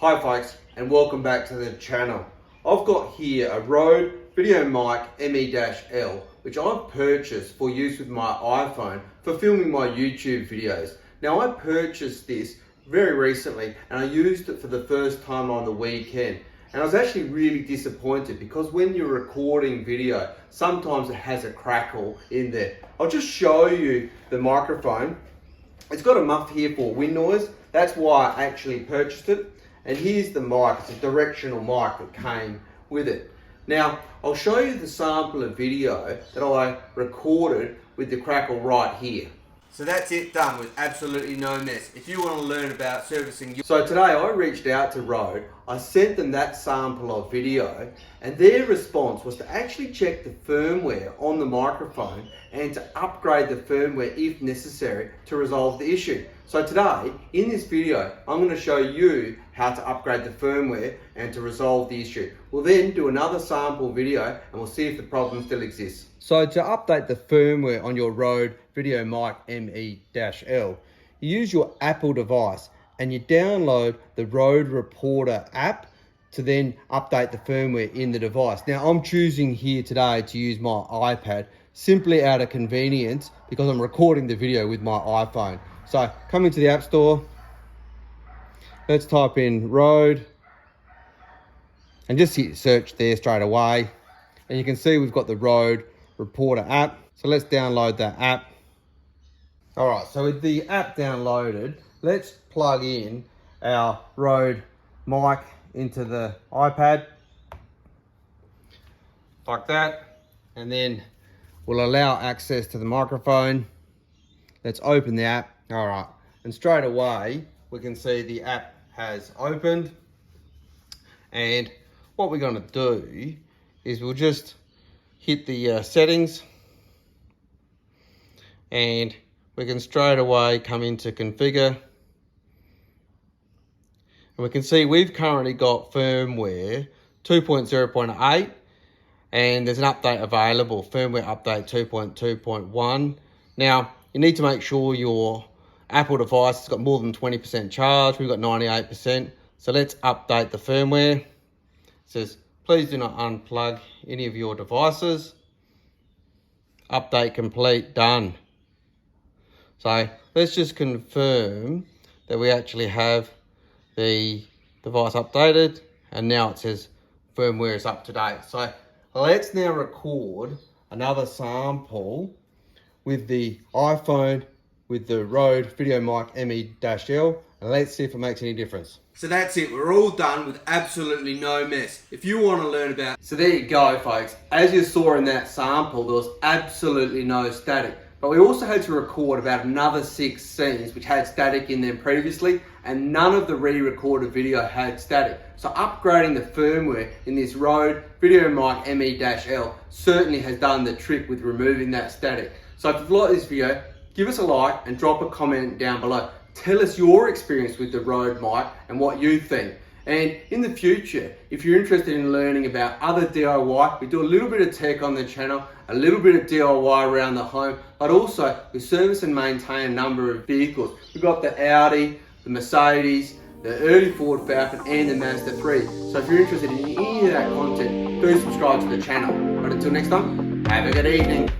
Hi folks, and welcome back to the channel. I've got here a RODE VideoMic Me-L, which I've purchased for use with my iPhone for filming my YouTube videos. Now I purchased this very recently and I used it for the first time on the weekend. And I was actually really disappointed because when you're recording video, sometimes it has a crackle in there. I'll just show you the microphone. It's got a muff here for wind noise. That's why I actually purchased it. And here's the mic, it's a directional mic that came with it. Now, I'll show you the sample of video that I recorded with the crackle right here. So that's it done with absolutely no mess. If you want to learn about servicing... So today I reached out to RODE, I sent them that sample of video, and their response was to actually check the firmware on the microphone and to upgrade the firmware if necessary to resolve the issue. So today, in this video, I'm going to show you how to upgrade the firmware and to resolve the issue. We'll then do another sample video and we'll see if the problem still exists. So to update the firmware on your RODE VideoMic Me-L, you use your Apple device and you download the RODE Reporter app to then update the firmware in the device. Now I'm choosing here today to use my iPad simply out of convenience because I'm recording the video with my iPhone. So come into the App Store, let's type in RODE and just hit search there straight away. And you can see we've got the RODE Reporter app. So let's download that app. All right, so with the app downloaded, let's plug in our RODE mic into the iPad, like that. And then we'll allow access to the microphone. Let's open the app. All right, and straight away, we can see the app has opened. And what we're gonna do is we'll just hit the settings and we can straight away come into configure. And we can see we've currently got firmware 2.0.8 and there's an update available, firmware update 2.2.1. Now, you need to make sure your Apple device has got more than 20% charge. We've got 98%. So let's update the firmware. It says, please do not unplug any of your devices. Update complete, done. So let's just confirm that we actually have the device updated and now it says firmware is up to date. So let's now record another sample with the iPhone with the RODE VideoMic Me-L and let's see if it makes any difference. So that's it, we're all done with absolutely no mess. If you want to learn about... So there you go folks, as you saw in that sample there was absolutely no static. But we also had to record about another 6 scenes which had static in them previously and none of the re-recorded video had static. So upgrading the firmware in this RODE VideoMic Me-L certainly has done the trick with removing that static. So if you've liked this video, give us a like and drop a comment down below. Tell us your experience with the RODE mic and what you think. And in the future, if you're interested in learning about other DIY, we do a little bit of tech on the channel, a little bit of DIY around the home, but also we service and maintain a number of vehicles. We've got the Audi, the Mercedes, the early Ford Falcon and the Mazda 3. So if you're interested in any of that content, do subscribe to the channel. But until next time, have a good evening.